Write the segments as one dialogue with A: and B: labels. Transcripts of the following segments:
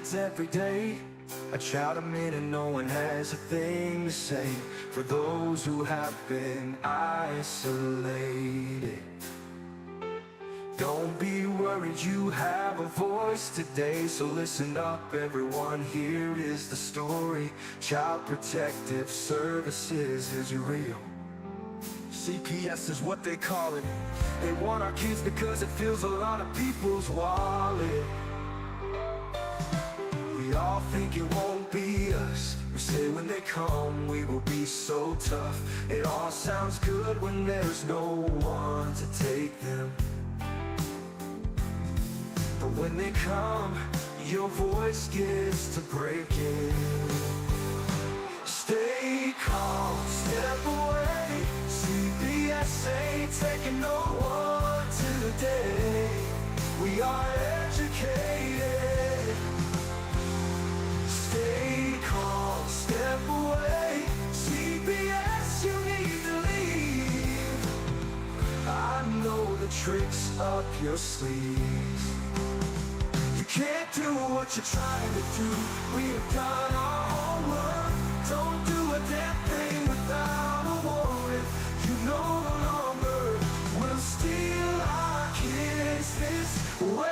A: kids every day. I shout them in and no one has a thing to say. For those who have been isolated, don't be worried, you have a voice today. So listen up everyone, here is the story. Child Protective Services is real. CPS is what they call it. They want our kids because it fills a lot of people's wallet. We all think it won't be us. We say when they come we will be so tough. It all sounds good when there's no one to take them. But when they come, your voice gets to breaking. Stay calm, step away. CPS ain't taking no one today. We are educated. Stay calm, step away. CPS, you need to leave. I know the tricks up your sleeves. You can't do what you're trying to do. We have done our homework. Don't do a damn thing without a warrant. You no longer will steal our kids this way.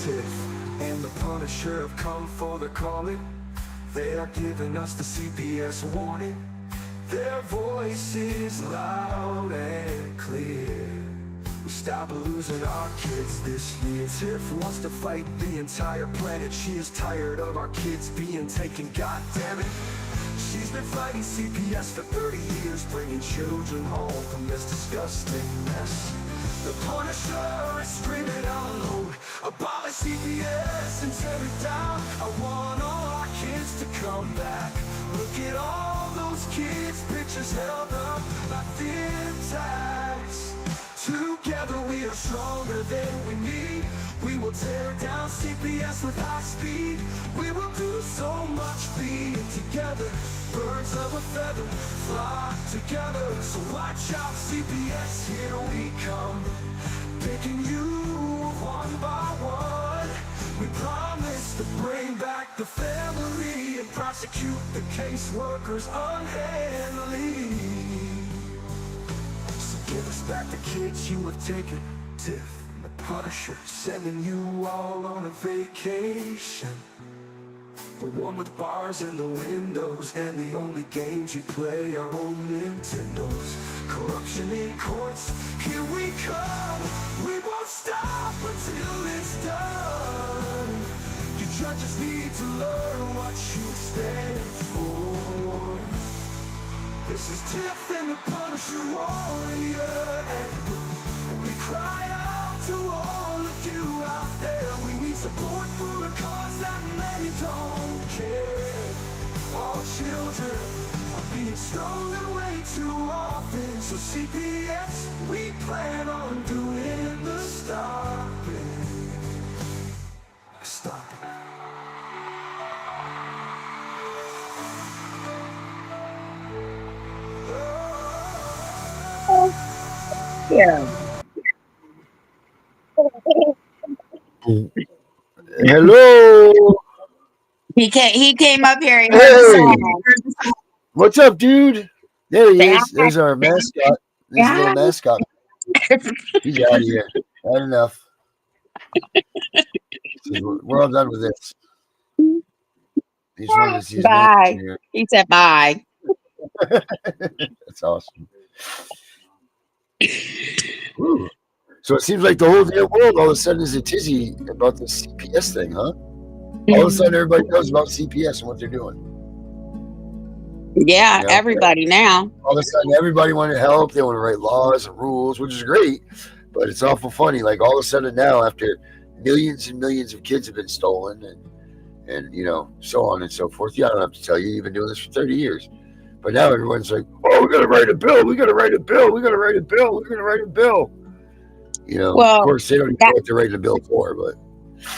A: Tiff and the Punisher have come for the calling. They are giving us the CPS warning. Their voice is loud and clear. We stop losing our kids this year. Tiff wants to fight the entire planet. She is tired of our kids being taken, god damn it. She's been fighting CPS for 30 years, bringing children home from this disgusting mess. The Punisher is screaming out loud, abolish CPS and tear it down. I want all our kids to come back. Look at all those kids' pictures held up like thin tags. Together we are stronger than we need. We will tear down CPS with high speed. We will do so much being together. Birds of a feather flock together. So watch out CPS, here we come. Picking you one by one. We promise to bring back the family and prosecute the caseworkers unhandily. So give us back the kids you have taken. Tiff and the Punisher sending you all on a vacation. The one with bars in the windows, and the only games you play are on Nintendos. Corruption in courts, here we come. We won't stop until it's done. You judges need to learn what you stand for. This is Tiff and the Punisher warrior, and we cry out to all of you out there. We need support for a cause that many don't care. All children are being stolen way too often. So CPS, we plan on doing the stopping. Stop it.
B: Yeah.
C: Hello.
B: He came up here and heard
C: Hey,
B: the song.
C: what's up, dude? There he
B: Say
C: is. There's our mascot. There's a little
B: hi.
C: mascot. He's out of here. Not enough. We're all done with this. He just wanted to see his name
B: Bye.
C: here.
B: He said bye.
C: That's awesome. Ooh. So it seems like the whole damn world all of a sudden is a tizzy about the CPS thing, huh? All of a sudden everybody knows about CPS and what they're doing.
B: Yeah,
C: You know?
B: everybody now.
C: All of a sudden everybody wanted to help. They want to write laws and rules, which is great. But it's awful funny. Like all of a sudden now, after millions and millions of kids have been stolen and you know, so on and so forth. Yeah, I don't have to tell you, you've been doing this for 30 years. But now everyone's like, oh, we got to write a bill. We got to write a bill. We got to write a bill. We're going to write a bill. You know,
B: Well,
C: of course, they don't even know what they're writing a bill for, but.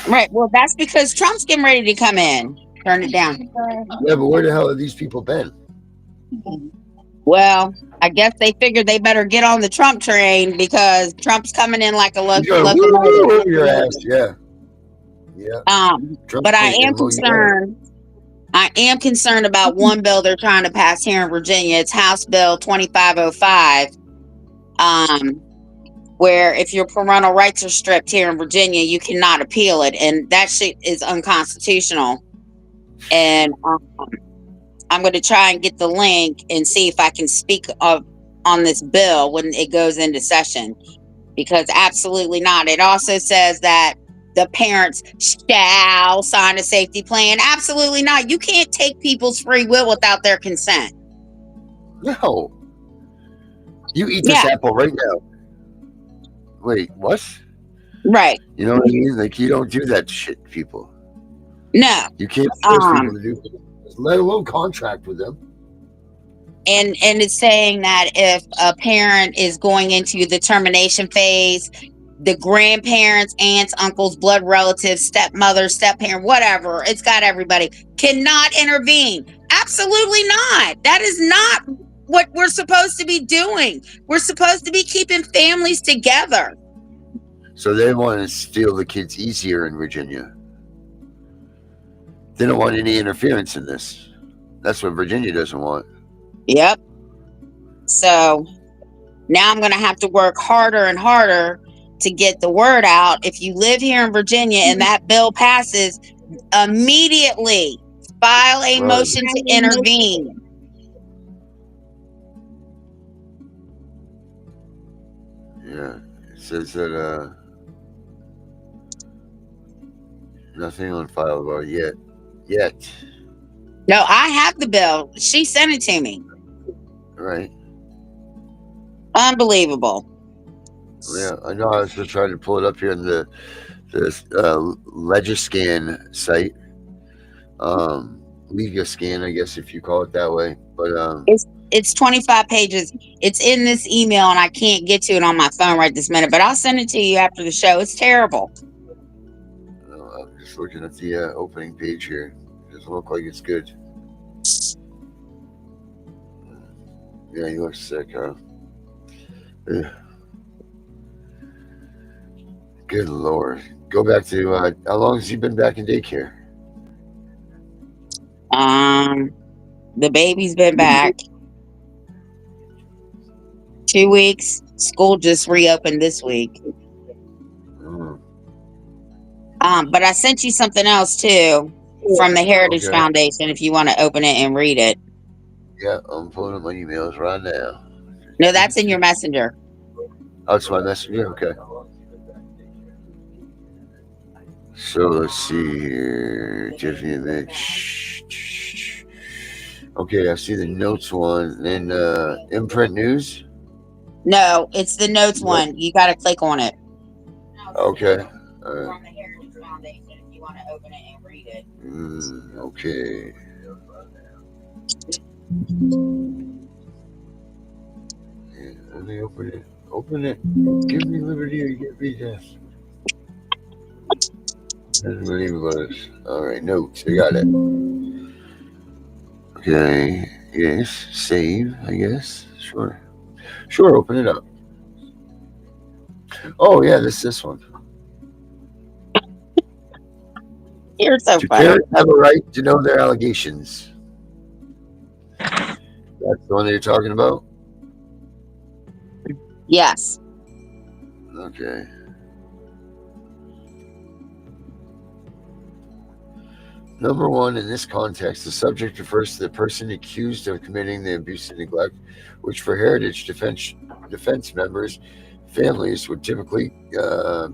B: Right. Well, that's because Trump's getting ready to come in. Turn it down.
C: Yeah, but where the hell have these people been?
B: Well, I guess they figured they better get on the Trump train because Trump's coming in like a
C: He's going,
B: locomotive.
C: woo, your ass. Yeah. Yeah. Trump
B: But I
C: ain't going
B: am
C: to mow you down.
B: concerned. I am concerned about one bill they're trying to pass here in Virginia. It's House Bill 2505. Where if your parental rights are stripped here in Virginia, you cannot appeal it, and that shit is unconstitutional. And I'm going to try and get the link and see if I can speak on this bill when it goes into session, because absolutely not. It also says that the parents shall sign a safety plan. Absolutely not. You can't take people's free will without their consent.
C: No. You eat
B: Yeah,
C: this apple right now. Wait, what?
B: right.
C: You know what I mean? Like, you don't do that shit, people.
B: No.
C: You can't force people to do it, let alone contract with them.
B: And it's saying that if a parent is going into the termination phase, the grandparents, aunts, uncles, blood relatives, stepmother, step-parent, whatever, it's got everybody, cannot intervene. Absolutely not. That is not what we're supposed to be doing. We're supposed to be keeping families together.
C: So they want to steal the kids easier in Virginia. They don't want any interference in this. That's what Virginia doesn't want.
B: Yep. So now I'm going to have to work harder and harder to get the word out. If you live here in Virginia and that bill passes, immediately file a motion to intervene.
C: Yeah. It says that nothing on file about it yet.
B: No, I have the bill. She sent it to me.
C: Right.
B: Unbelievable.
C: Yeah, I know. I was just trying to pull it up here in the Legiscan site. Legiscan, I guess, if you call it that way. But
B: It's 25 pages. It's in this email and I can't get to it on my phone right this minute, but I'll send it to you after the show. It's terrible.
C: I'm just looking at the opening page here. It doesn't look like it's good. Yeah, you look sick, huh? Ugh. Good Lord. Go back to how long has he been back in daycare?
B: The baby's been back 2 weeks. School just reopened this week.
C: Mm.
B: But I sent you something else too from the Heritage
C: Okay.
B: Foundation if you want to open it and read it.
C: Yeah, I'm pulling up my emails right now.
B: No, that's in your messenger.
C: Oh, it's my messenger? Okay. So let's see here. Tiffany and Mitch. Okay, I see the notes one. And imprint news?
B: No, it's the notes
C: Nope.
B: one. You got to click on it.
C: Okay.
B: From the Heritage Foundation if you want to open it and read it.
C: Okay. Yeah, let me open it. Open it. Give me liberty or give me death. Doesn't believe about us. Alright, notes. I got it. Okay. Yes. Save, I guess. Sure. Sure, open it up. Oh, yeah, this one.
B: You're so
C: Do
B: funny.
C: parents have a right to know their allegations? That's the one that you're talking about?
B: Yes.
C: Okay. Number one, in this context, the subject refers to the person accused of committing the abuse and neglect, which for heritage defense members, families would typically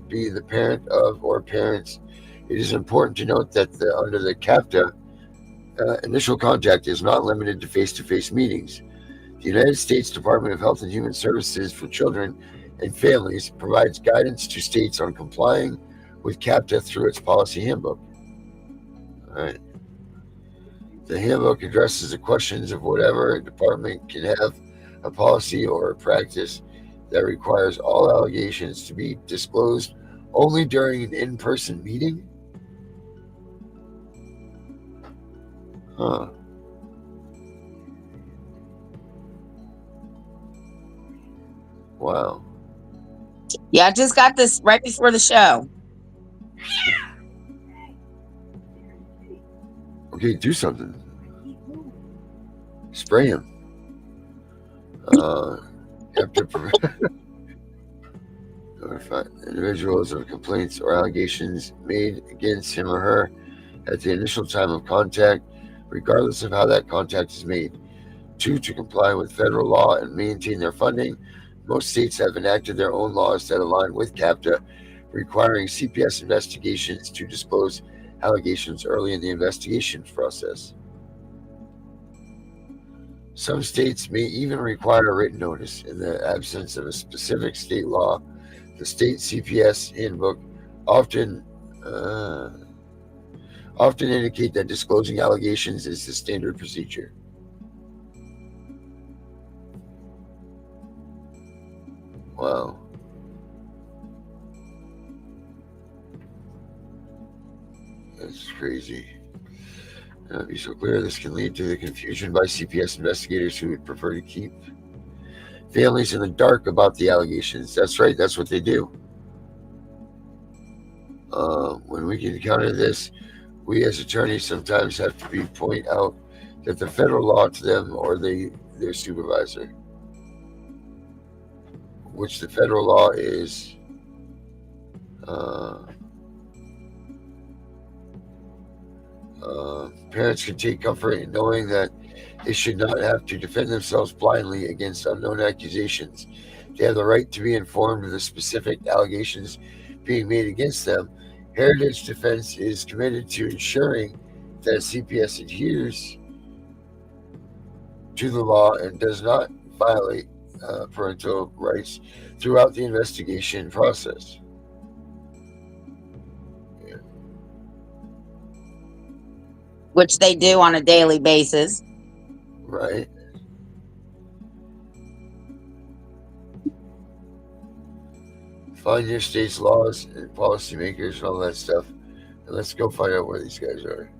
C: be the parent of or parents. It is important to note that under the CAPTA, initial contact is not limited to face-to-face meetings. The United States Department of Health and Human Services for Children and Families provides guidance to states on complying with CAPTA through its policy handbook. All right. The handbook addresses the questions of whatever a department can have a policy or a practice that requires all allegations to be disclosed only during an in-person meeting. Huh. Wow.
B: Yeah, I just got this right before the show.
C: Okay, do something. Spray him. You have to notify individuals of complaints or allegations made against him or her at the initial time of contact, regardless of how that contact is made. 2, to comply with federal law and maintain their funding. Most states have enacted their own laws that align with CAPTA, requiring CPS investigations to disclose allegations early in the investigation process. Some states may even require a written notice. In the absence of a specific state law, the state CPS handbook often indicate that disclosing allegations is the standard procedure. Wow. That's crazy. To be so clear, this can lead to the confusion by CPS investigators who would prefer to keep families in the dark about the allegations. That's right, that's what they do. When we can counter this, we as attorneys sometimes have to point out that the federal law to them or their supervisor, which the federal law is parents can take comfort in knowing that they should not have to defend themselves blindly against unknown accusations. They have the right to be informed of the specific allegations being made against them. Heritage Defense is committed to ensuring that CPS adheres to the law and does not violate parental rights throughout the investigation process.
B: Which they do on a daily basis.
C: Right. Find your state's laws and policymakers and all that stuff, and let's go find out where these guys are.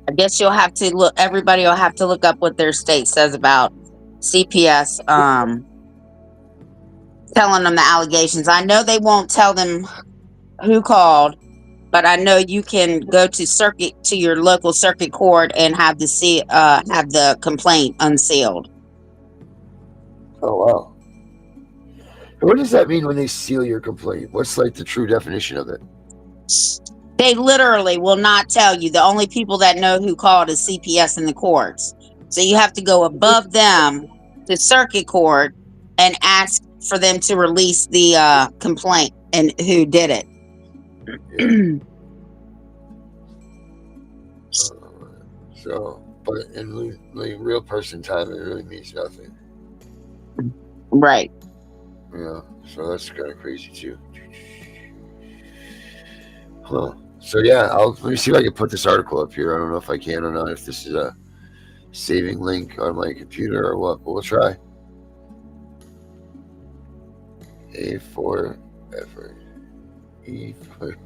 B: I guess you'll have to look. Everybody will have to look up what their state says about CPS. Telling them the allegations. I know they won't tell them who called, but I know you can go to your local circuit court and have the complaint unsealed.
C: Oh wow! What does that mean when they seal your complaint? What's like the true definition of it?
B: They literally will not tell you. The only people that know who called is CPS in the courts. So you have to go above them to circuit court and ask for them to release the complaint and who did it.
C: Yeah. But in like real person time, it really means nothing.
B: Right.
C: Yeah, so that's kind of crazy too. Huh. So yeah, let me see if I can put this article up here. I don't know if I can or not, if this is a saving link on my computer or what, but we'll try. A for effort. E for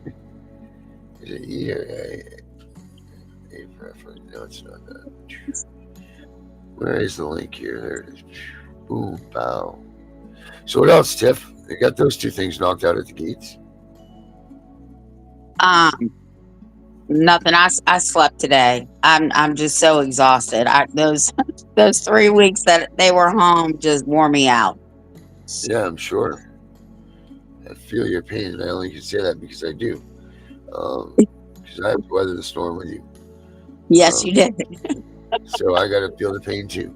C: is it E or A? A for effort. No, it's not that. Where is the link here? There it is. Boom, bow. So what else, Tiff? They got those two things knocked out at the gates.
B: Nothing. I slept today. I'm just so exhausted. Those 3 weeks that they were home just wore me out.
C: Yeah, I'm sure. I feel your pain, and I only can say that because I do. Because I have to weather the storm with you.
B: Yes, you did.
C: So I got to feel the pain too.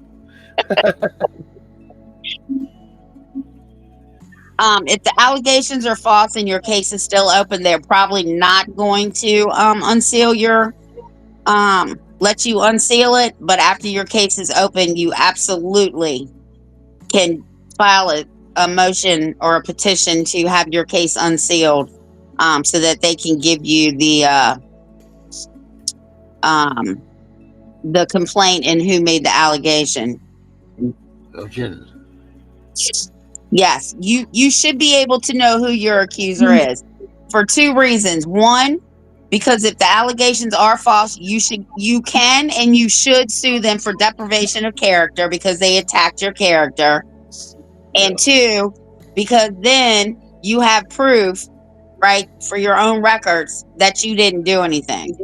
B: If the allegations are false and your case is still open, they're probably not going to unseal your let you unseal it. But after your case is open, you absolutely can file a motion or a petition to have your case unsealed, so that they can give you the complaint and who made the allegation.
C: No kidding.
B: Yes, you should be able to know who your accuser is for 2 reasons. One, Because if the allegations are false, you can and you should sue them for deprivation of character because they attacked your character. And two, because then you have proof, right, for your own records that you didn't do anything.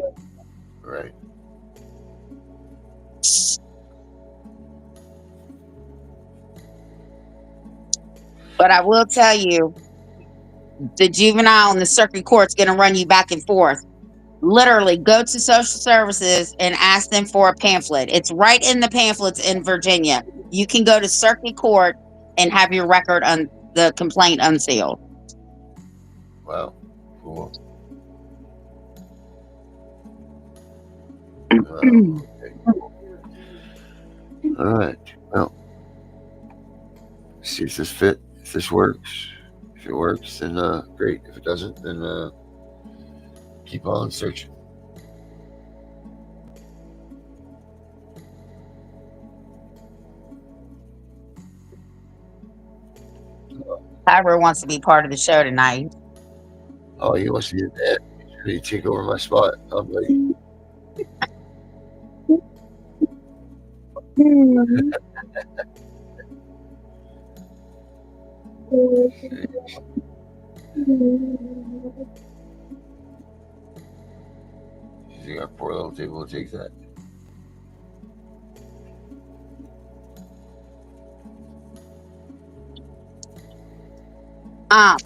C: Right.
B: But I will tell you, the juvenile and the circuit court's going to run you back and forth. Literally, go to social services and ask them for a pamphlet. It's right in the pamphlets in Virginia. You can go to circuit court and have your record on the complaint unsealed.
C: Wow. Cool. Okay. All right. Well, see if this fit. If this works. If it works, then great. If it doesn't, then keep on searching.
B: Tyler wants to be part of the show tonight.
C: Oh, he wants to get that. He take over my spot. I'm ready. You got poor little table to take that.
B: I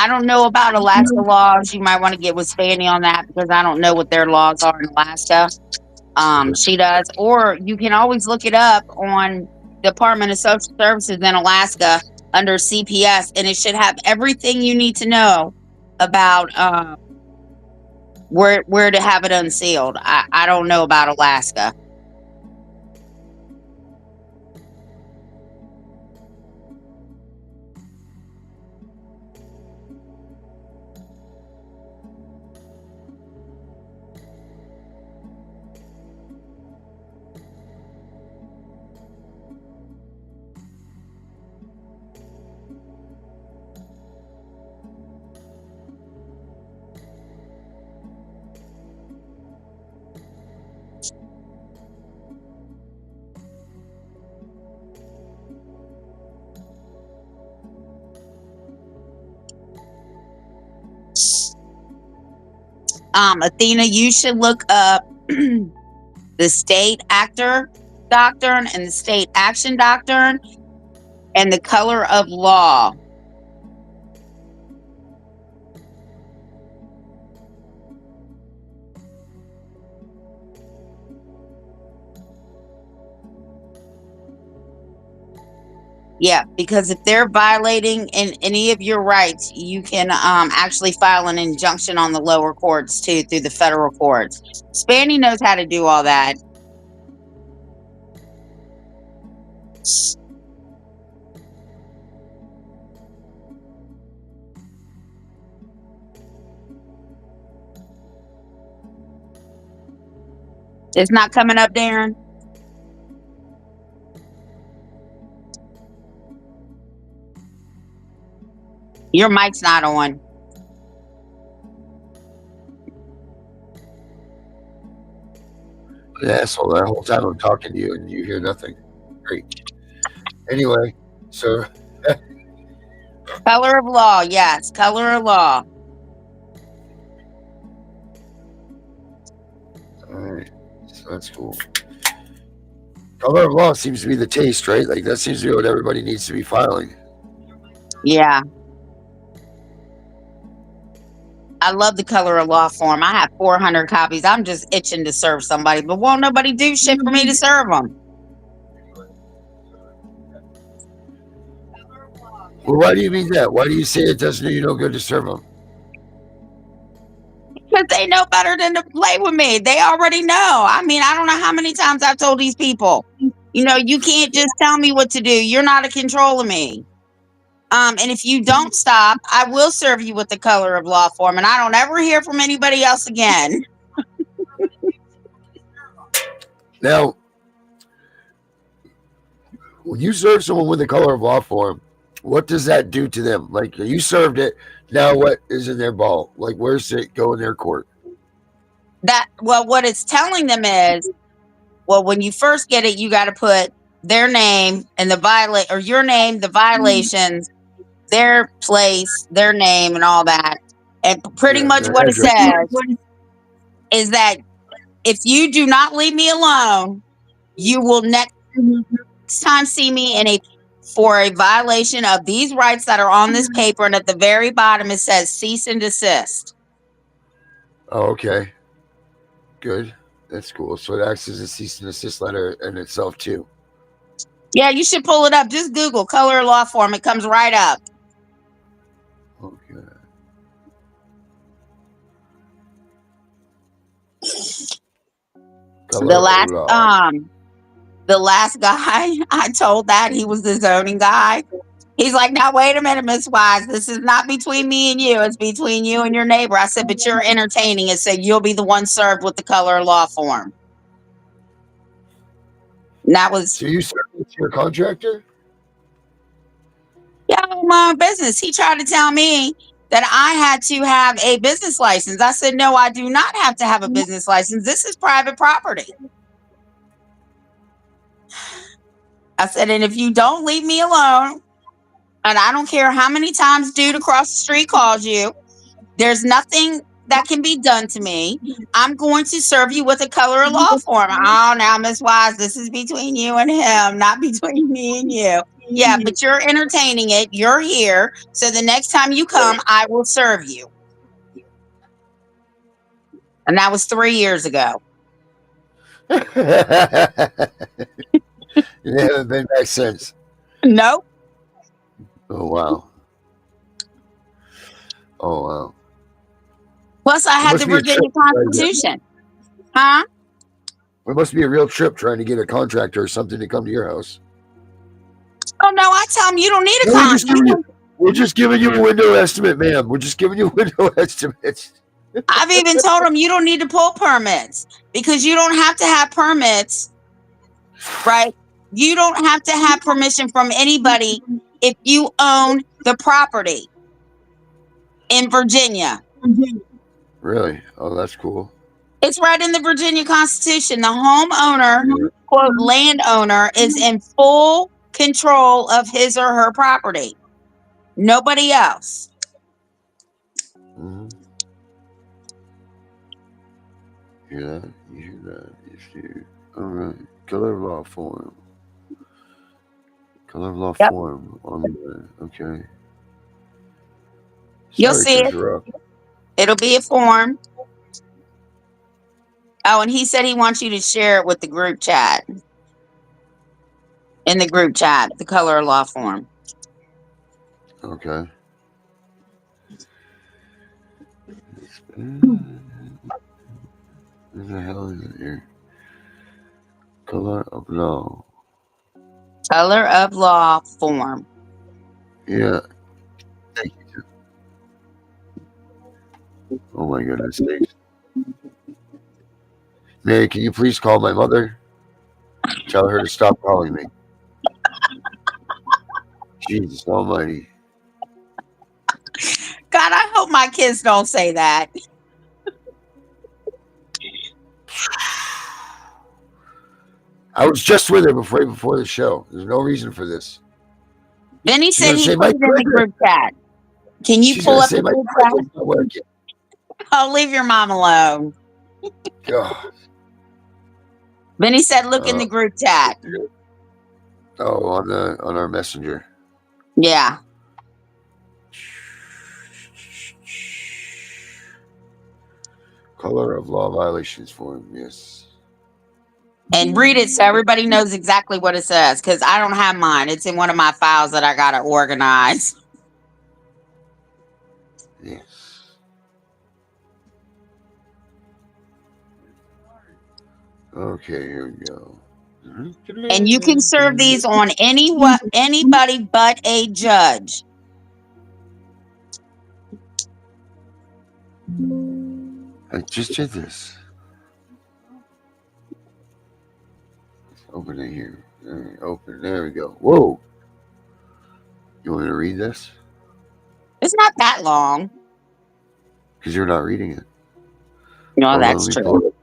B: don't know about Alaska laws. You might want to get with Fanny on that because I don't know what their laws are in Alaska. She does, or you can always look it up on Department of Social Services in Alaska under CPS, and it should have everything you need to know about where to have it unsealed. I don't know about Alaska. Athena, you should look up the state actor doctrine and the state action doctrine and the color of law. Yeah, because if they're violating any of your rights, you can actually file an injunction on the lower courts too through the federal courts. Spanny knows how to do all that. It's not coming up, Darren. Your mic's not on.
C: An asshole. That whole time I'm talking to you and you hear nothing. Great. Anyway, so
B: Color of law, yes, color of law.
C: all right, so that's cool. Color of law seems to be the taste, right? Like that seems to be what everybody needs to be filing.
B: Yeah. I love the color of law form. I have 400 copies. I'm just itching to serve somebody, but won't nobody do shit for me to serve them.
C: Well, why do you mean that? Why do you say it doesn't do you no good to serve them?
B: Because they know better than to play with me. They already know. I mean, I don't know how many times I've told these people, you can't just tell me what to do. You're not a control of me. And if you don't stop, I will serve you with the color of law form, and I don't ever hear from anybody else again.
C: Now, when you serve someone with the color of law form, What does that do to them? Like, you served it. Now what is in their ball? Like, where's it go in their court?
B: What it's telling them is, well, when you first get it, you got to put their name and or your name, the violations, their place, their name, and all that. And pretty
C: Yeah,
B: much
C: their
B: what it
C: address.
B: says is that if you do not leave me alone, you will next time see me for a violation of these rights that are on this paper. And at the very bottom, it says cease and desist.
C: Oh, okay. Good. That's cool. So it acts as a cease and desist letter in itself too.
B: Yeah, you should pull it up. Just Google color law form. It comes right up.
C: Okay.
B: The last guy I told that, he was the zoning guy. He's like, now wait a minute, Miss Wise. This is not between me and you. It's between you and your neighbor. I said, but you're entertaining it, so you'll be the one served with the color law form. And that was.
C: So you served it to your contractor?
B: Yeah, my own business. He tried to tell me that I had to have a business license. I said, no, I do not have to have a business license. This is private property. I said, and if you don't leave me alone, and I don't care how many times dude across the street calls you, there's nothing that can be done to me. I'm going to serve you with a color of law form. Oh, now, Miss Wise, this is between you and him, not between me and you. Yeah, but you're entertaining it. You're here. So the next time you come, I will serve you. And that was 3 years ago.
C: You haven't been back since.
B: Nope.
C: Oh wow. Oh wow.
B: Plus, I had the Virginia Constitution. Huh?
C: It must be a real trip trying to get a contractor or something to come to your house.
B: Oh, no, I tell them you don't need a contractor.
C: We're just giving you a window estimate, ma'am. We're just giving you window estimates.
B: I've even told them you don't need to pull permits because you don't have to have permits, right? You don't have to have permission from anybody if you own the property in Virginia.
C: Really? Oh, that's cool.
B: It's right in the Virginia Constitution. The homeowner, quote, landowner, is in full control of his or her property. Nobody else.
C: Mm-hmm. Yeah, you hear that? You see. All right. Color law form. Color law form on the okay.
B: You'll see it. It'll be a form. Oh, and he said he wants you to share it with the group chat. In the group chat, the color law form.
C: Okay. What the hell is it here? Color of law.
B: Color of law form.
C: Yeah. Thank you. Oh my goodness. Thanks. Mary, can you please call my mother? Tell her to stop calling me. Jesus almighty.
B: God, I hope my kids don't say that.
C: I was just with her before the show. There's no reason for this.
B: Benny said he put it in the group chat. Can you pull up the group chat? Oh, leave your mom alone.
C: God.
B: Benny said, look in the group chat.
C: Oh, on our messenger.
B: Yeah.
C: Color of law violations form, yes.
B: And read it so everybody knows exactly what it says, because I don't have mine. It's in one of my files that I gotta organize.
C: Yes. Okay, here we go.
B: And you can serve these on anybody but a judge.
C: I just did this. Let's open it here. Open. There we go. Whoa. You want me to read this?
B: It's not that long.
C: Because you're not reading it.
B: No,
C: Hold on,
B: that's
C: let me pull
B: true.
C: it.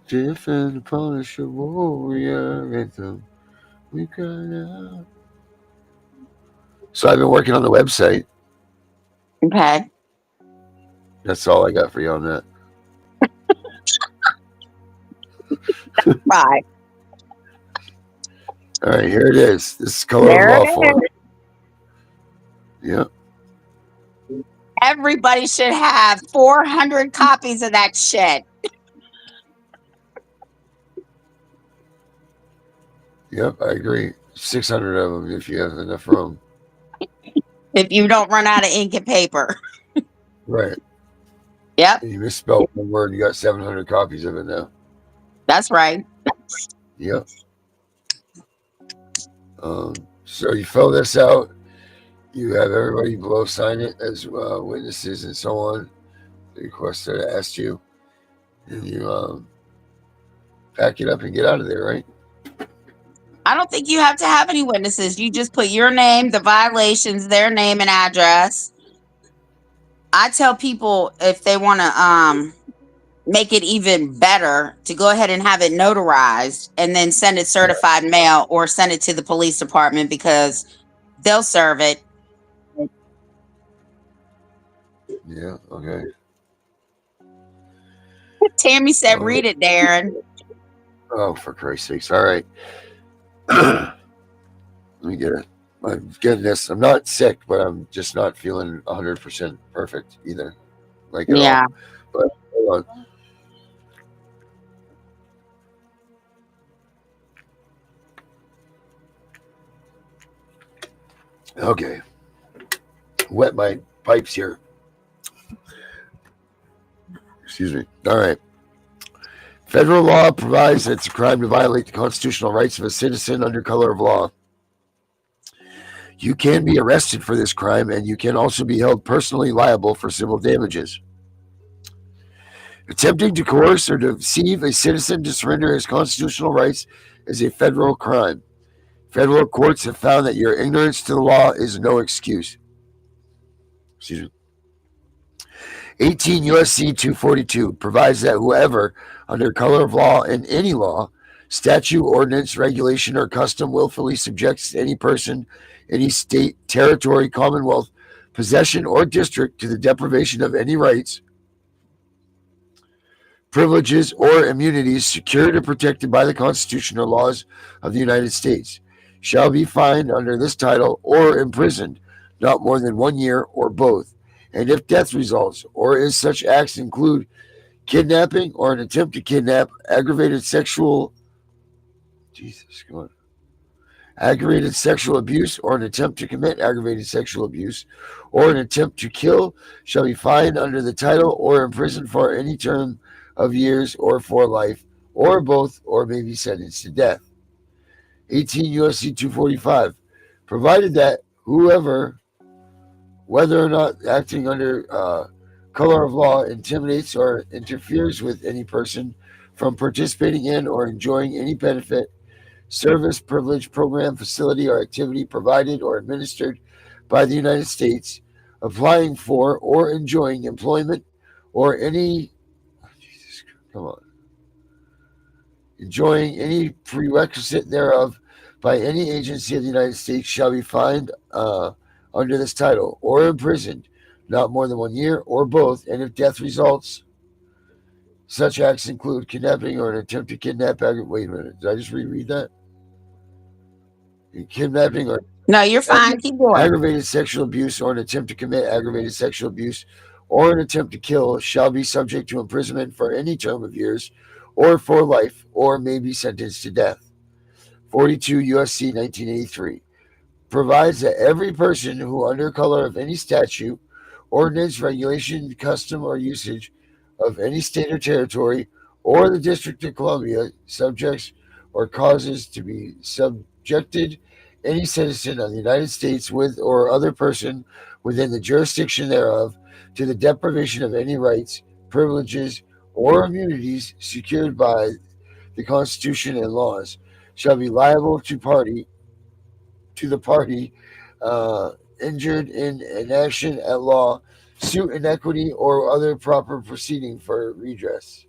C: Tiff and the Punisher Warrior Anthem. We cried out. So I've been working on the website.
B: Okay.
C: That's all I got for you on that.
B: Right.
C: All right, here it is. This is color of
B: There
C: law
B: it
C: form.
B: is.
C: Yep.
B: Everybody should have 400 copies of that shit.
C: Yep, I agree. 600 of them if you have enough room.
B: If you don't run out of ink and paper.
C: Right.
B: Yep,
C: And you misspelled one word, you got 700 copies of it now.
B: that's right.
C: Yep. So you fill this out. You have everybody below sign it as witnesses and so on. The requester asked you. And you pack it up and get out of there, right?
B: I don't think you have to have any witnesses. You just put your name, the violations, their name and address. I tell people if they want to make it even better to go ahead and have it notarized and then send it certified mail or send it to the police department because they'll serve it.
C: Yeah, okay.
B: Tammy said, read it, Darren.
C: Oh, for Christ's sakes. All right. Let me get it. I'm getting this. I'm not sick, but I'm just not feeling 100% perfect either. Like at
B: Yeah.
C: all. But hold on. Okay. Wet my pipes here. Excuse me. All right. Federal law provides that it's a crime to violate the constitutional rights of a citizen under color of law. You can be arrested for this crime, and you can also be held personally liable for civil damages. Attempting to coerce or deceive a citizen to surrender his constitutional rights is a federal crime. Federal courts have found that your ignorance to the law is no excuse. Excuse me. 18 U.S.C. 242 provides that whoever, under color of law in any law, statute, ordinance, regulation, or custom willfully subjects any person, any state, territory, commonwealth, possession, or district to the deprivation of any rights, privileges, or immunities secured or protected by the Constitution or laws of the United States shall be fined under this title or imprisoned not more than 1 year or both. And if death results, or if such acts include kidnapping or an attempt to kidnap, aggravated sexual abuse, or an attempt to commit aggravated sexual abuse, or an attempt to kill, shall be fined under the title or imprisoned for any term of years or for life, or both, or may be sentenced to death. 18 U.S.C. 245, provided that whoever, whether or not acting under color of law, intimidates or interferes with any person from participating in or enjoying any benefit, service, privilege, program, facility, or activity provided or administered by the United States, applying for or enjoying employment or any, enjoying any prerequisite thereof by any agency of the United States shall be fined under this title or imprisoned not more than 1 year or both. And if death results, such acts include kidnapping or an attempt to kidnap. Wait a minute, did I just reread that? Kidnapping or
B: No, you're fine. Keep going.
C: aggravated sexual abuse or an attempt to commit aggravated sexual abuse or an attempt to kill shall be subject to imprisonment for any term of years or for life, or may be sentenced to death. 42 U.S.C. 1983 provides that every person who, under color of any statute, ordinance, regulation, custom, or usage of any state or territory, or the District of Columbia, subjects or causes to be subjected any citizen of the United States with or other person within the jurisdiction thereof to the deprivation of any rights, privileges, or immunities secured by the Constitution and laws shall be liable to the party uh, injured in an action at law, suit in equity, or other proper proceeding for redress.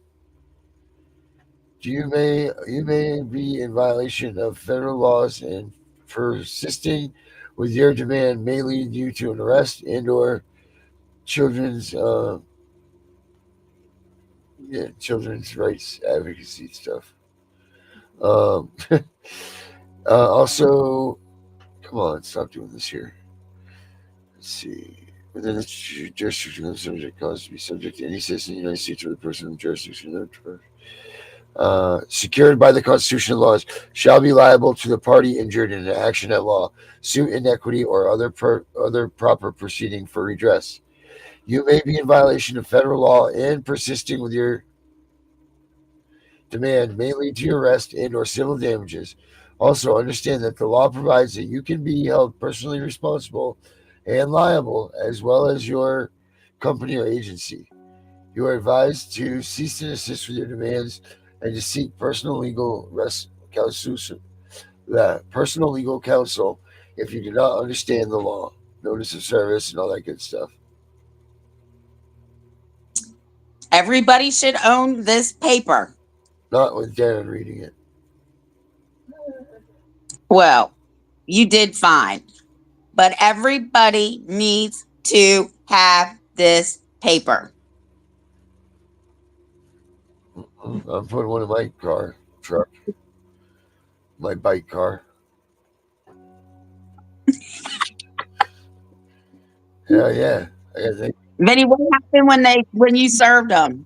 C: You may be in violation of federal laws, and persisting with your demand may lead you to an arrest and/or children's children's rights advocacy stuff. Um, also, come on, stop doing this here. Let's see. Within the jurisdiction of the subject cause to be subject to any citizen of the United States or the person in jurisdiction of secured by the Constitution and laws, shall be liable to the party injured in an action at law, suit in equity, or other proper proceeding for redress. You may be in violation of federal law, and persisting with your demand may lead to your arrest and/or civil damages. Also, understand that the law provides that you can be held personally responsible and liable, as well as your company or agency. You are advised to cease and desist with your demands and to seek personal legal counsel if you do not understand the law, notice of service, and all that good stuff.
B: Everybody should own this paper.
C: Not with Darren reading it.
B: Well, you did fine, but everybody needs to have this paper.
C: I'm putting one in my truck, my bike car. Hell yeah. I gotta think.
B: Vinny, what happened when you served them?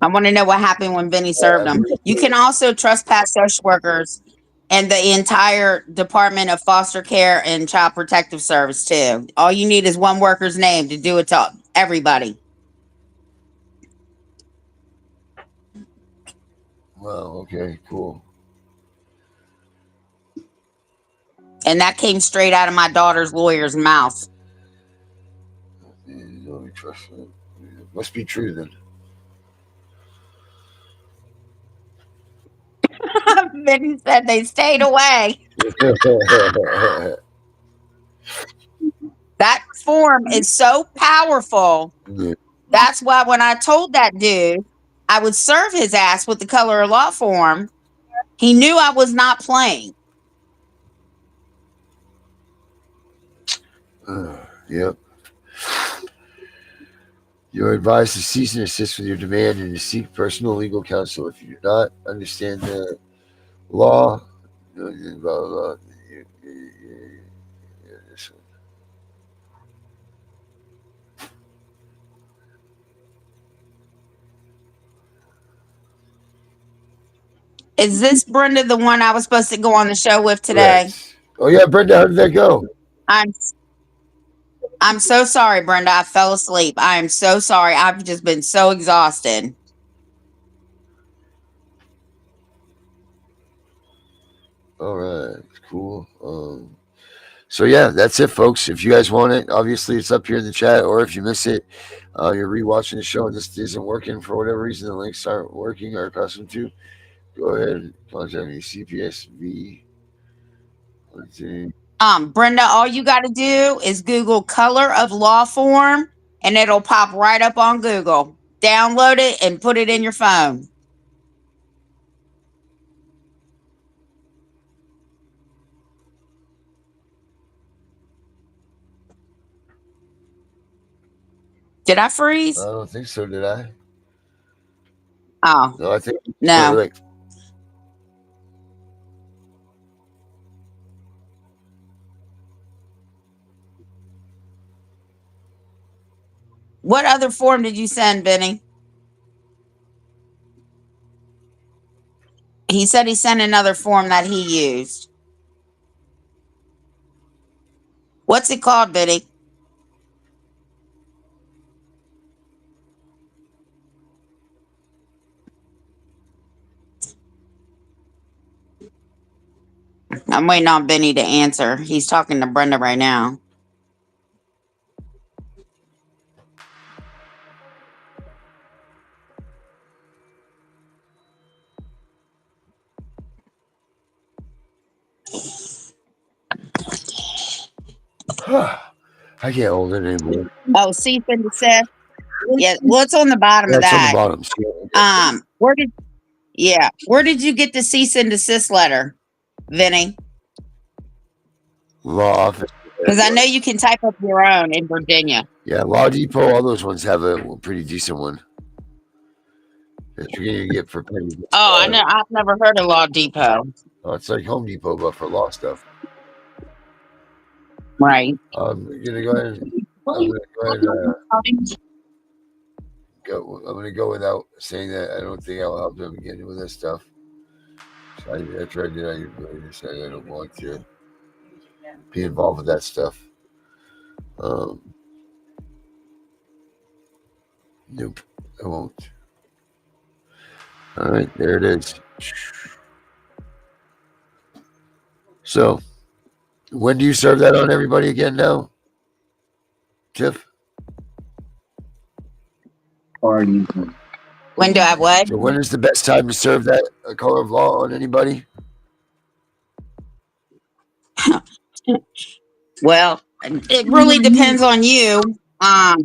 B: I want to know what happened when Vinny served
C: I
B: them.
C: believe
B: You can also trespass social workers and the entire Department of Foster Care and Child Protective Service too. All you need is one worker's name to do it to everybody.
C: Wow, okay, cool.
B: And that came straight out of my daughter's lawyer's mouth.
C: Let me trust it. Must be true then.
B: Vinny said they stayed away. That form is so powerful.
C: Yeah.
B: That's why when I told that dude I would serve his ass with the color of law form, he knew I was not playing.
C: Yep. You are advised to cease and desist with your demand and to seek personal legal counsel if you do not understand the law. Blah, blah, blah. This one.
B: Is this Brenda the one I was supposed to go on the show with today?
C: Correct. Oh yeah, Brenda, how did that go?
B: I'm I'm so sorry, Brenda. I fell asleep. I am so sorry. I've just been so exhausted.
C: All right, cool. So yeah, that's it, folks. If you guys want it, obviously it's up here in the chat, or if you miss it, you're rewatching the show and this isn't working for whatever reason, the links aren't working or accustomed to, go ahead and contact me, CPSV. Let's see.
B: Brenda, all you got to do is Google color of law form and it'll pop right up on Google. Download it and put it in your phone. Did I
C: I
B: freeze?
C: don't think so, did I?
B: Oh,
C: No, I think
B: no.
C: like
B: What other form did you send, Benny? He said he sent another form that he used. What's it called, Benny? I'm waiting on Benny to answer. He's talking to Brenda right now.
C: I can't hold it anymore.
B: Oh, cease and desist. Yeah, well, it's on the bottom of
C: That's on the
B: that.
C: bottom.
B: Where did you get the cease and desist letter, Vinny?
C: Law office.
B: Because I know you can type up your own in Virginia.
C: Yeah, Law Depot, all those ones have a pretty decent one that you're going to get for pennies.
B: Oh, I know. I've never heard of Law Depot.
C: Oh, it's like Home Depot, but for law stuff.
B: Right.
C: I'm going to go ahead and I'm going to go without saying that I don't think I'll help them again with this stuff. So I tried to. I really decided I don't want to be involved with that stuff. Nope, I won't. All right, there it is. So, when do you serve that on everybody again now, Tiff?
B: When do I what?
C: So when is the best time to serve that color of law on anybody?
B: Well, it really depends on you. I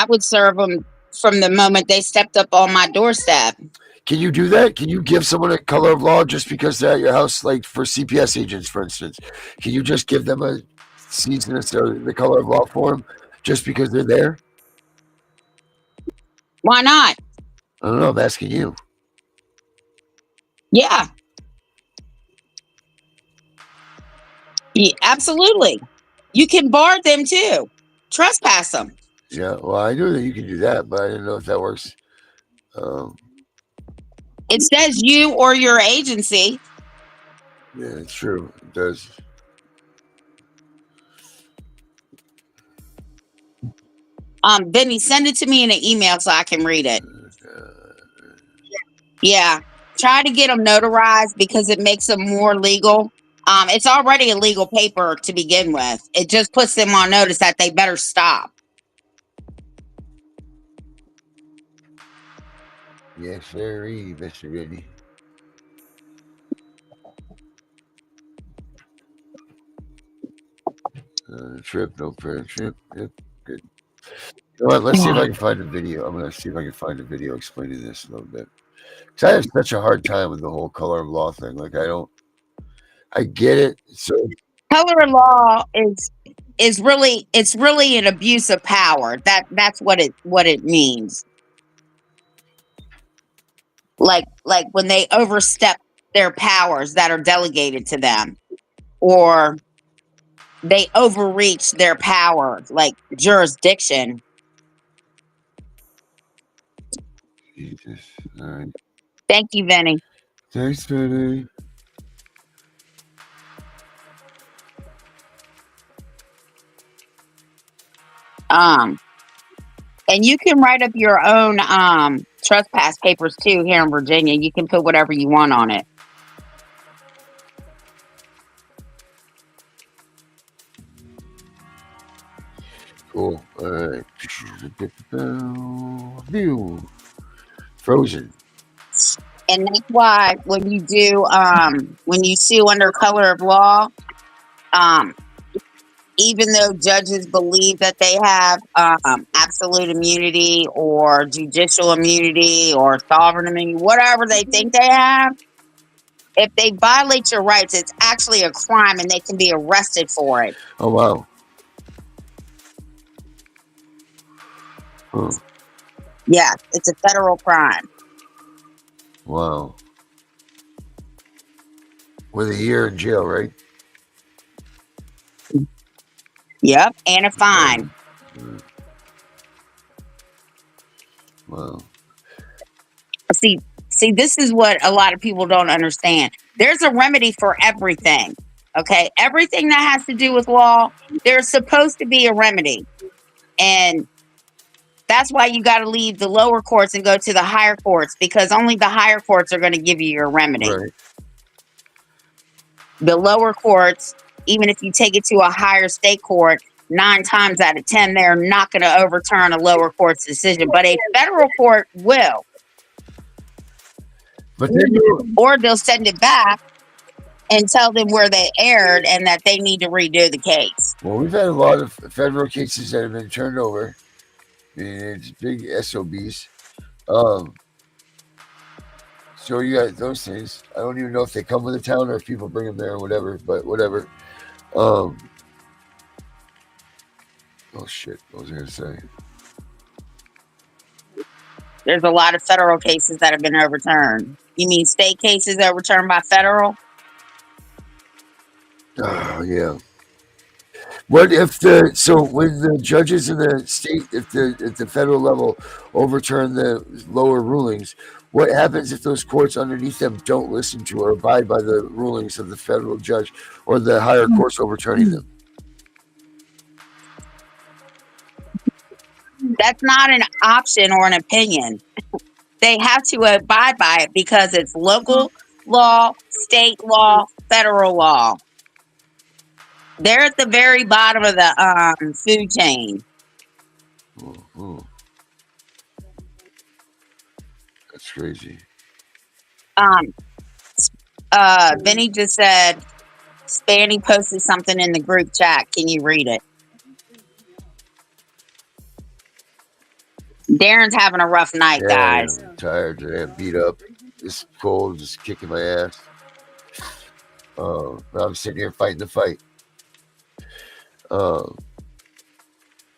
B: would serve them from the moment they stepped up on my doorstep.
C: Can you do that? Can you give someone a color of law just because they're at your house, like for CPS agents, for instance? Can you just give them a seasonless or the color of law form just because they're there?
B: Why not?
C: I don't know. I'm asking you.
B: Yeah. Yeah, absolutely. You can bar them too. Trespass them.
C: Yeah, well, I knew that you can do that, but I didn't know if that works.
B: It says you or your agency.
C: Yeah, it's true. It does.
B: Vinny, send it to me in an email so I can read it. Yeah. Try to get them notarized because it makes them more legal. It's already a legal paper to begin with. It just puts them on notice that they better stop.
C: Yes, sir, Mr. Vinny. Trip, no prayer, trip. Yep, good. You know what? Let's see if I can find a video. I'm going to see if I can find a video explaining this a little bit. Because I have such a hard time with the whole color of law thing. Like, I get it. So
B: Color of law is really an abuse of power. That's what it means. Like when they overstep their powers that are delegated to them, or they overreach their power, like jurisdiction.
C: Jesus. All right.
B: Thank you, Vinny.
C: Thanks, Vinny.
B: And you can write up your own trespass papers too here in Virginia. You can put whatever you want on it.
C: Cool. All right. View. Frozen.
B: And that's why when you do when you sue under color of law, even though judges believe that they have absolute immunity or judicial immunity or sovereign immunity, whatever they think they have, if they violate your rights, it's actually a crime and they can be arrested for it.
C: Oh, wow. Huh.
B: Yeah, it's a federal crime.
C: Wow. With a year in jail, right?
B: Yep, and a fine.
C: Wow.
B: See, this is what a lot of people don't understand. There's a remedy for everything. Okay, everything that has to do with law, there's supposed to be a remedy, and that's why you got to leave the lower courts and go to the higher courts, because only the higher courts are going to give you your remedy.
C: Right.
B: The lower courts, even if you take it to a higher state court, 9 times out of 10, they're not going to overturn a lower court's decision, but a federal court will.
C: But then
B: Or they'll send it back and tell them where they erred and that they need to redo the case.
C: Well, we've had a lot of federal cases that have been turned over. I mean, it's big SOBs. So you got those things. I don't even know if they come with the town or if people bring them there or whatever. But whatever. Oh shit! What was I gonna say?
B: There's a lot of federal cases that have been overturned. You mean state cases overturned by federal?
C: Oh yeah. What if when the judges in the state, if the federal level overturn the lower rulings, what happens if those courts underneath them don't listen to or abide by the rulings of the federal judge or the higher courts overturning them?
B: That's not an option or an opinion. They have to abide by it because it's local law, state law, federal law. They're at the very bottom of the food chain.
C: Oh. That's crazy.
B: Vinny just said Spanny posted something in the group chat. Can you read it? Darren's having a rough night, guys.
C: I'm tired today. I'm beat up. It's cold, just kicking my ass. I'm sitting here fighting the fight.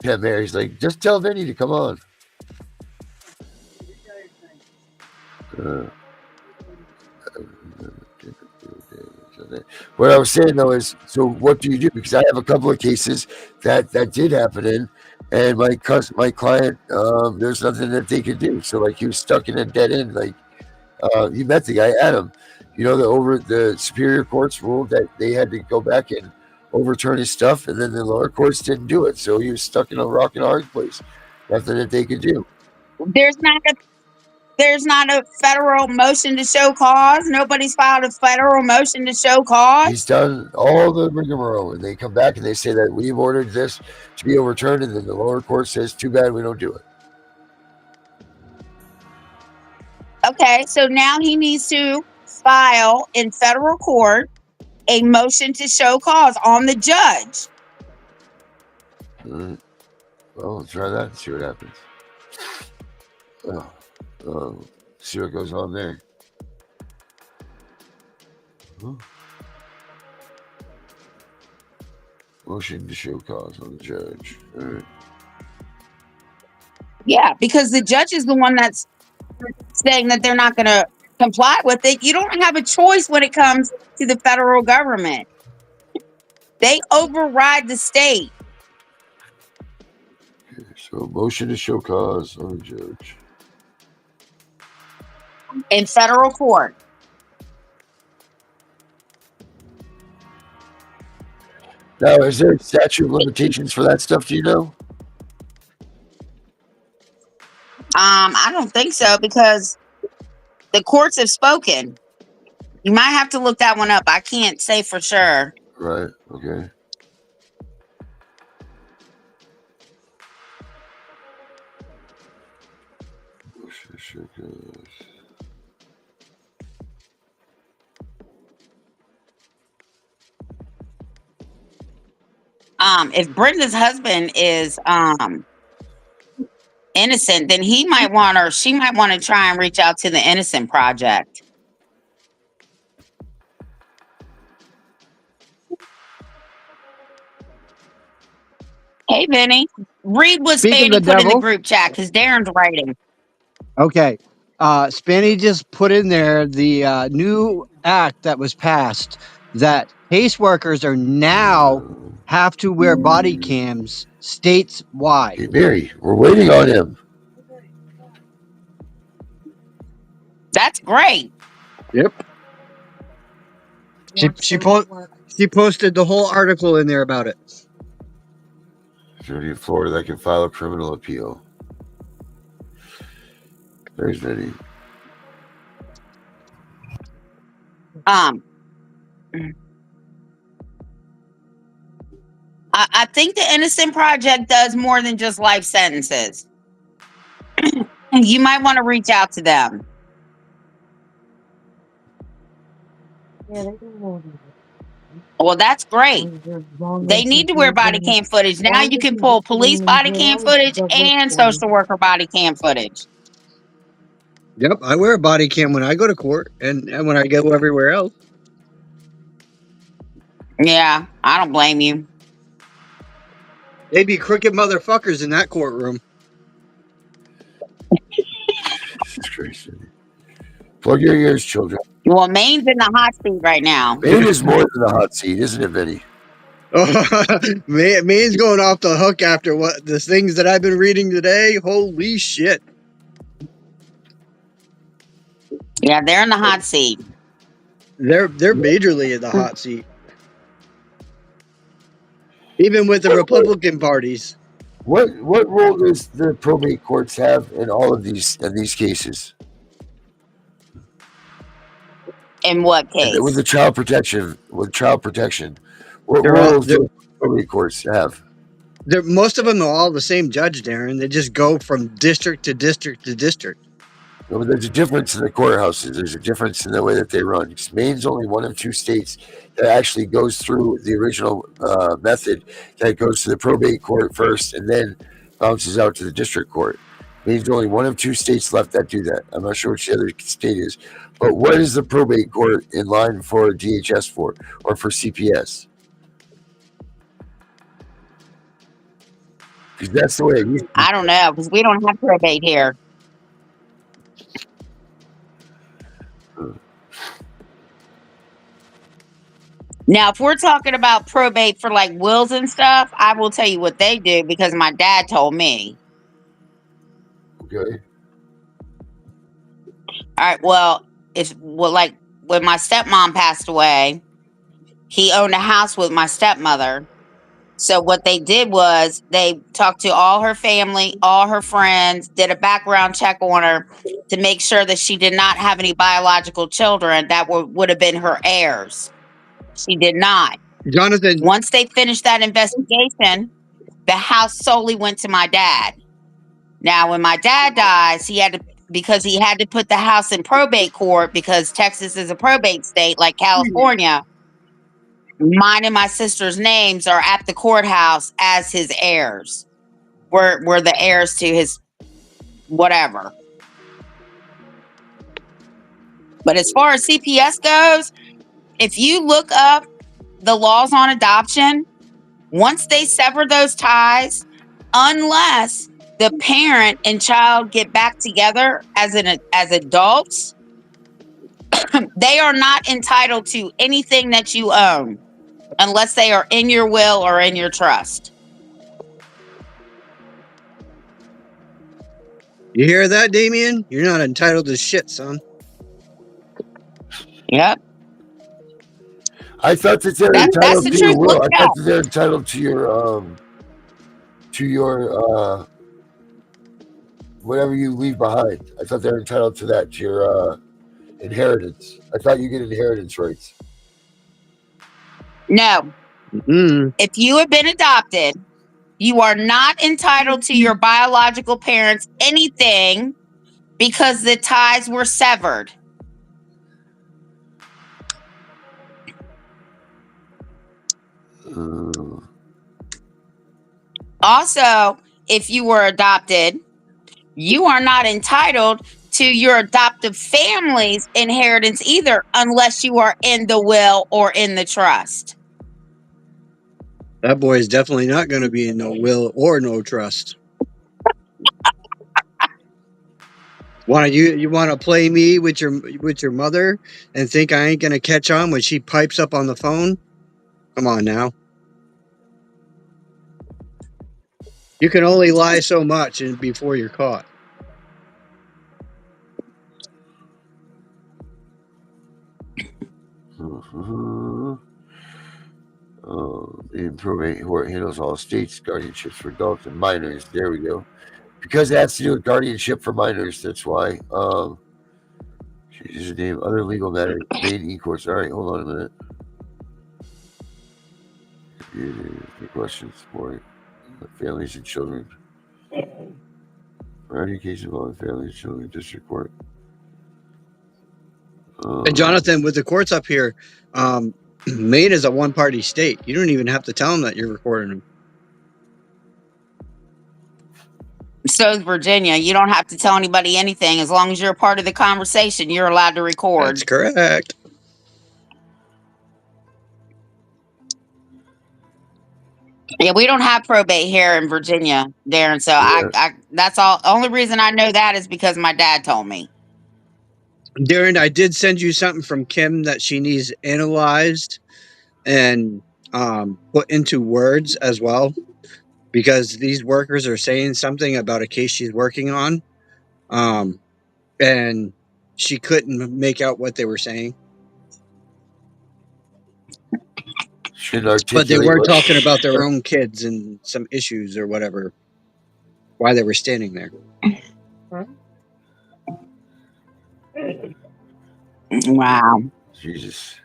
C: Yeah, Mary's like, just tell Vinny to come on. What I was saying though is, so what do you do? Because I have a couple of cases that did happen in, and my client, there's nothing that they could do. So like he was stuck in a dead end. Like you met the guy, Adam. You know, the superior courts ruled that they had to go back and overturn his stuff, and then the lower courts didn't do it. So he was stuck in a rock and a hard place. Nothing that they could do.
B: There's not a federal motion to show cause. Nobody's filed a federal motion to show cause.
C: He's done all the rigmarole, and they come back and they say that we've ordered this to be overturned, and then the lower court says, too bad, we don't do it.
B: Okay, so now he needs to file in federal court a motion to show cause on the judge.
C: Well, let's try that and see what happens. See what goes on there. Motion to show cause on the judge. All right.
B: Yeah, because the judge is the one that's saying that they're not going to comply with it. You don't have a choice when it comes to the federal government. They override the state.
C: Okay, so motion to show cause on the judge.
B: In federal court.
C: Now, is there statute of limitations for that stuff? Do you know?
B: I don't think so, because the courts have spoken. You might have to look that one up. I can't say for sure.
C: Right. Okay. Motion to show cause.
B: If Brenda's husband is innocent, then he might want, or she might want to try and reach out to the Innocent Project. Hey, Vinny, read what
D: Speaking of
B: Spanny
D: the
B: put in the
D: devil.
B: group chat, because Darren's writing.
D: Okay. Spanny just put in there the new act that was passed that caseworkers are now have to wear body cams statewide.
C: Hey, Mary, we're waiting on him.
B: That's great.
D: Yep. She posted the whole article in there about it.
C: Attorney in Florida that can file a criminal appeal. There's Vinny.
B: I think the Innocent Project does more than just life sentences. You might want to reach out to them. Well, that's great. They need to wear body cam footage. Now you can pull police body cam footage and social worker body cam footage.
D: Yep, I wear a body cam when I go to court and when I go everywhere else.
B: Yeah, I don't blame you.
D: They'd be crooked motherfuckers in that courtroom.
C: Jesus Christ. Plug your ears, children.
B: Well, Maine's in the hot seat right now.
C: Maine is more than the hot seat, isn't it, Vinny?
D: Maine's going off the hook after what the things that I've been reading today. Holy shit!
B: Yeah, they're in the hot seat.
D: They're majorly in the hot seat, even with the Republican parties.
C: What role does the probate courts have in all of these cases?
B: In what case?
C: With the child protection, what
D: They're all
C: roles do probate courts have?
D: most of them are all the same judge, Darren. They just go from district to district to district.
C: No, but there's a difference in the courthouses. There's a difference in the way that they run. Maine's only one of two states that actually goes through the original method that goes to the probate court first and then bounces out to the district court. Maine's only one of two states left that do that. I'm not sure which the other state is. But what is the probate court in line for DHS for or for CPS? Because that's the way it used to be.
B: I don't know, because we don't have probate here. Now, if we're talking about probate for like wills and stuff, I will tell you what they do because my dad told me.
C: Okay.
B: All right, well, like when my stepmom passed away, he owned a house with my stepmother. So what they did was they talked to all her family, all her friends, did a background check on her to make sure that she did not have any biological children that would have been her heirs. She did not.
D: Jonathan,
B: Once they finished that investigation, the house solely went to my dad. Now, when my dad dies, he had to put the house in probate court because Texas is a probate state like California. Mine and my sister's names are at the courthouse as his heirs. We're the heirs to his whatever. But as far as CPS goes, if you look up the laws on adoption, once they sever those ties, unless the parent and child get back together as adults, they are not entitled to anything that you own unless they are in your will or in your trust.
D: you hear that, Damien? You're not entitled to shit, son.
B: Yep.
C: I thought that they're
B: That's
C: entitled
B: the
C: to your
B: truth.
C: will.
B: Look
C: I
B: it
C: thought
B: up.
C: that they're entitled to your whatever you leave behind. I thought they're entitled to that, to your inheritance. I thought you get inheritance rights.
B: No. If you have been adopted, you are not entitled to your biological parents anything because the ties were severed. Also, if you were adopted, you are not entitled to your adoptive family's inheritance either unless you are in the will or in the trust.
D: That boy is definitely not going to be in no will or no trust. You want to play me with your mother and think I ain't going to catch on when she pipes up on the phone? Come on now. You can only lie so much before you're caught.
C: In probate court handles all states guardianships for adults and minors. There we go. Because it has to do with guardianship for minors. That's why. Changes the name. Other legal matters. Main e-courts. All right, hold on a minute. The questions for families and children. Variety of cases involving families and children in district court.
D: And Jonathan, with the courts up here, Maine is a one-party state. You don't even have to tell them that you're recording them.
B: So is Virginia. You don't have to tell anybody anything. As long as you're a part of the conversation, you're allowed to record.
D: That's correct.
B: Yeah, we don't have probate here in Virginia, Darren. So I that's all. Only reason I know that is because my dad told me.
D: Darren, I did send you something from Kim that she needs analyzed and put into words as well, because these workers are saying something about a case she's working on, and she couldn't make out what they were saying. But they were talking about their own kids and some issues or whatever, why they were standing there.
B: Wow.
C: Jesus.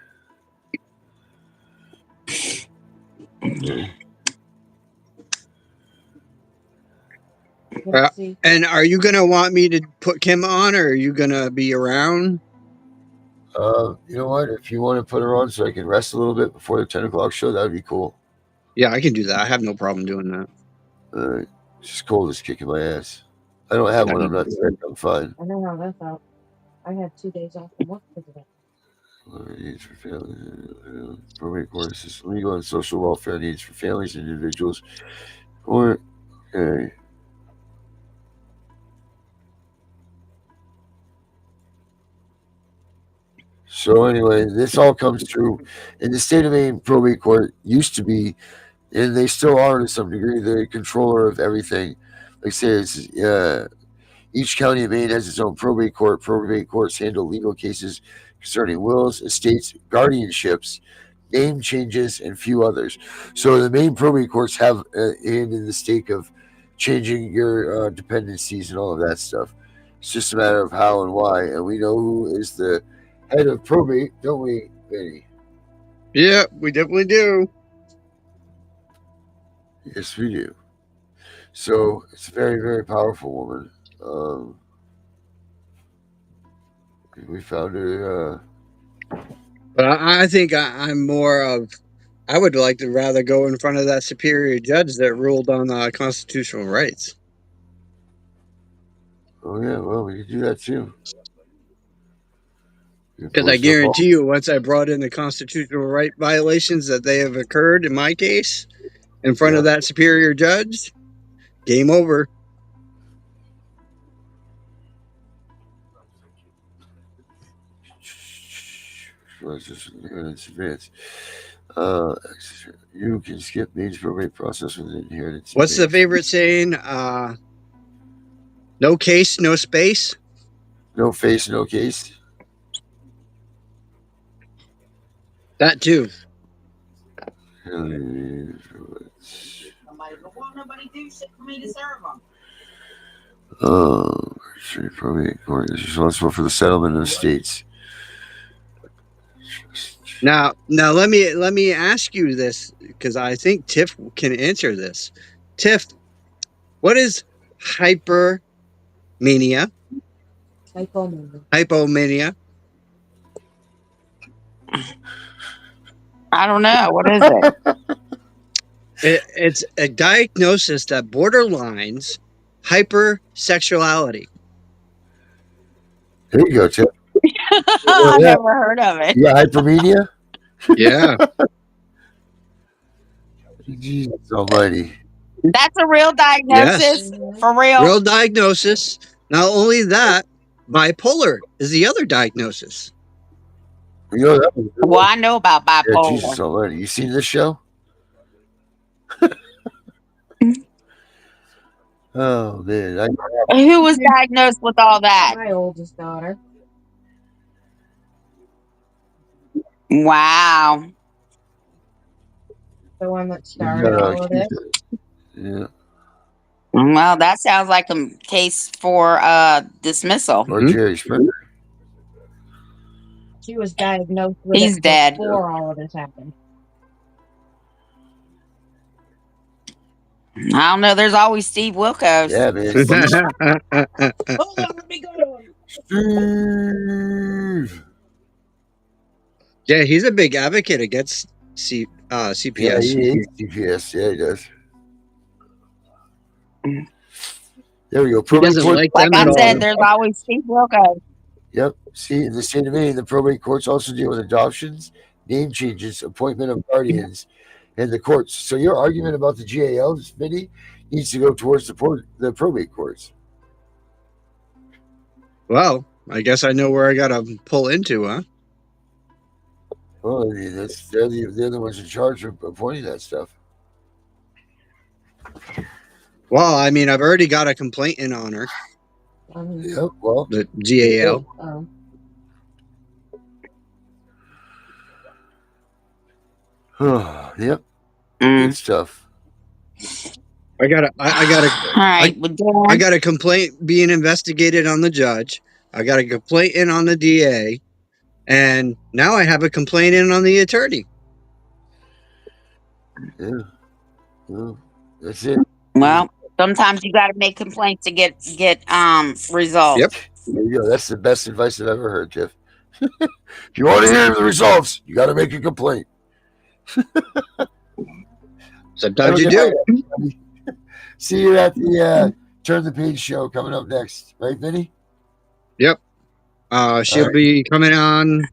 D: And are you gonna want me to put Kim on, or are you gonna be around?
C: You know what? If you want to put her on so I can rest a little bit before the 10 o'clock show, that would be cool.
D: Yeah, I can do that. I have no problem doing that.
C: All right. She's cold as kicking my ass. I don't have one. I'm not sick. I'm fine.
E: I know how that's out. I had 2 days off from work because of that.
C: Needs for families, probate courses, legal and social welfare needs for families and individuals. Okay. So anyway, this all comes through in the state of Maine. Probate court used to be, and they still are to some degree, the controller of everything. Like I say, it's, each county in Maine has its own probate court. Probate courts handle legal cases concerning wills, estates, guardianships, name changes, and few others. So the Maine probate courts have a hand in the stake of changing your dependencies and all of that stuff. It's just a matter of how and why. And we know who is the head of probate, don't we, Benny?
D: Yeah, we definitely do.
C: Yes, we do. So it's a very, very powerful woman. We found her.
D: But I think I'm more of, I would like to rather go in front of that superior judge that ruled on constitutional rights.
C: Oh yeah, well, we could do that too.
D: Because I guarantee you, once I brought in the constitutional right violations that they have occurred in my case in front of that superior judge, game over.
C: You can skip Maine's probate process with inheritance.
D: What's the favorite saying? No case, no space.
C: No face, no case.
D: That too.
B: Nobody do shit for me to serve them.
C: Probate court is responsible for the settlement of estates.
D: Now let me ask you this, because I think Tiff can answer this. Tiff, what is hypermania? Hypomania.
B: I don't know. What is it?
D: It's a diagnosis that borderlines hypersexuality.
C: There you go, Tiff.
B: I've never heard of it.
C: Yeah, hypermania?
D: Yeah.
C: Jesus almighty.
B: That's a real diagnosis?
D: Yes.
B: For real?
D: Real diagnosis. Not only that, bipolar is the other diagnosis.
C: You know that was
B: well, I know about bipolar.
C: Yeah, Jesus almighty. You seen this show? Oh, man.
B: Who was diagnosed with all that?
E: My oldest daughter.
B: Wow.
E: The one that started all of this.
C: Yeah.
B: Well, that sounds like a case for dismissal.
C: Or Jerry Springer.
E: She was diagnosed with
B: He's
E: it
B: dead.
E: before all of this happened.
B: I don't know. There's always Steve Wilkos.
C: Yeah, man.
E: Hold on, let me go to him.
C: Steve.
D: Yeah, he's a big advocate against
C: Yeah,
D: CPS.
C: he hates CPS. Yeah, he does. There we go.
D: He
C: Probate
D: doesn't
C: court.
D: like
B: Like
D: them
B: I
D: at
B: said,
D: all.
B: there's always people. Okay.
C: Yep. See, in the state of Maine, the probate courts also deal with adoptions, name changes, appointment of guardians, and the courts. So your argument about the GAL, Smitty, needs to go towards the probate courts.
D: Well, I guess I know where I gotta pull into, huh?
C: Well, I mean, they're the ones in charge of appointing that stuff.
D: Well, I mean, I've already got a complaint in on her,
C: Yep. Well,
D: the GAL.
C: yep.
B: Mm.
C: Good stuff.
D: I got
B: All right. Well, Dan,
D: I got a complaint being investigated on the judge. I got a complaint in on the DA, and now I have a complaint in on the attorney.
C: Yeah. Well, that's it.
B: well, sometimes you got to make complaints to get results.
D: Yep.
C: There you go. That's the best advice I've ever heard, Tiff. If you want to hear the results, you got to make a complaint.
D: Sometimes you do.
C: See you at the Turn the Page show coming up next, right, Vinny?
D: Yep. She'll
C: right.
D: be coming on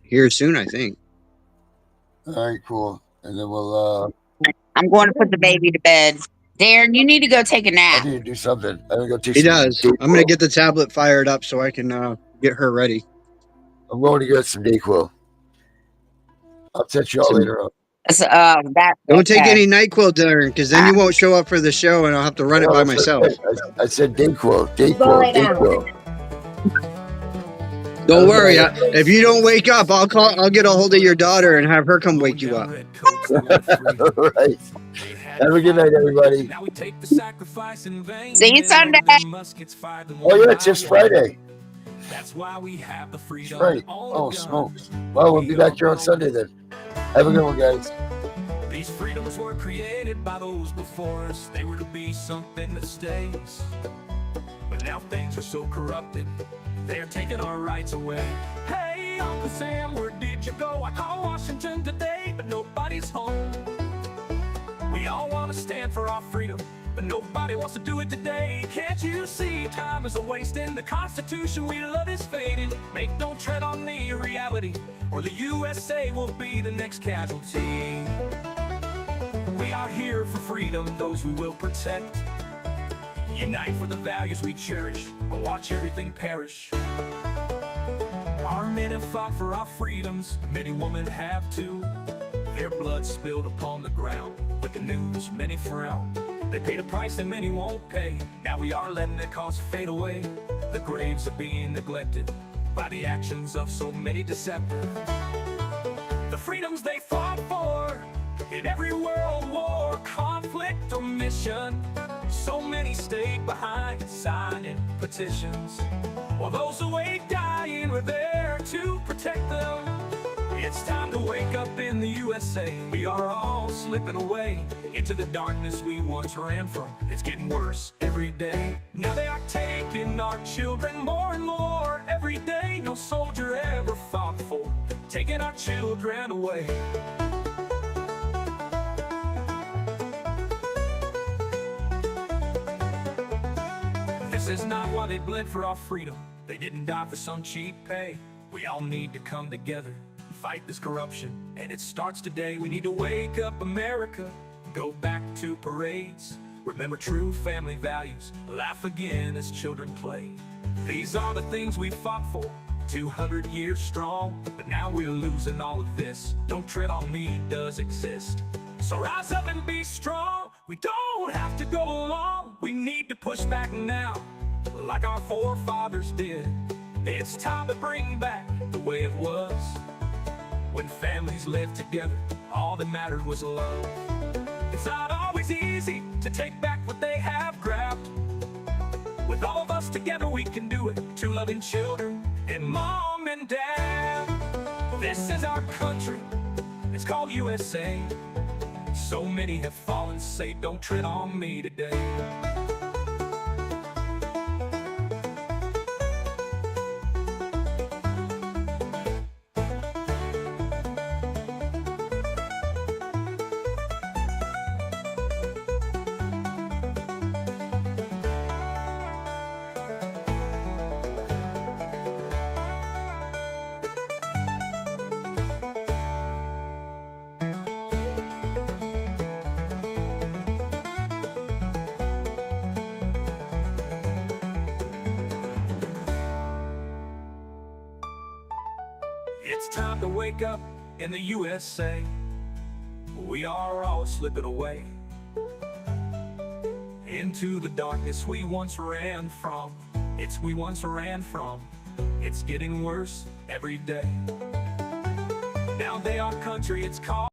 D: here soon, I think.
C: All right, cool. And then we'll.
B: I'm going to put the baby to bed. Darren, you need to go take a
C: I
B: nap.
C: need to do something. I'm gonna go take.
D: He
C: some
D: does.
C: Dayquil.
D: I'm gonna get the tablet fired up so I can get her ready.
C: I'm going to get some Dayquil. I'll touch you all later on.
B: Okay.
D: Don't take any NyQuil, Darren, because then you won't show up for the show, and I'll have to run it by myself.
C: I said Dayquil.
E: Go lay down.
C: Dayquil.
D: Don't worry. If you don't wake up, I'll get a hold of your daughter and have her come wake you up.
C: All right. Have a good night, everybody.
B: See you Sunday.
C: Oh yeah, it's just Friday.
A: That's why we have the freedom.
C: Right. Oh, smokes. Well, we'll be back here on Sunday then. Have a good one, guys.
A: These freedoms were created by those before us. They were to be something that stays. But now things are so corrupted, they're taking our rights away. Hey, Uncle Sam, where did you go? I called Washington today, but nobody's home. We all want to stand for our freedom, but nobody wants to do it today. Can't you see time is a waste and the Constitution we love is fading? Make no tread on the reality, or the USA will be the next casualty. We are here for freedom, those we will protect. Unite for the values we cherish, but watch everything perish. Our men have fought for our freedoms, many women have too. Their blood spilled upon the ground, with the news many frown. They paid a price that many won't pay. Now we are letting the cause fade away. The graves are being neglected by the actions of so many deceptive. The freedoms they fought for in every world war, conflict or mission. So many stayed behind signing petitions, while those away dying were there to protect them. It's time to wake up in the USA. We are all slipping away into the darkness we once ran from. It's getting worse every day. Now they are taking our children more and more every day. No soldier ever fought for taking our children away. This is not why they bled for our freedom. They didn't die for some cheap pay. We all need to come together, fight this corruption, and it starts today. We need to wake up America, go back to parades, remember true family values, laugh again as children play. These are the things we fought for, 200 years strong, but now we're losing all of this. Don't tread on me does exist. So rise up and be strong. We don't have to go along. We need to push back now, like our forefathers did. It's time to bring back the way it was, when families lived together, all that mattered was love. It's not always easy to take back what they have grabbed. With all of us together we can do it, two loving children and mom and dad. This is our country, it's called USA. So many have fallen, say don't tread on me today. It's time to wake up in the USA. We are all slipping away into the darkness we once ran from. It's getting worse every day. Now they are country, it's called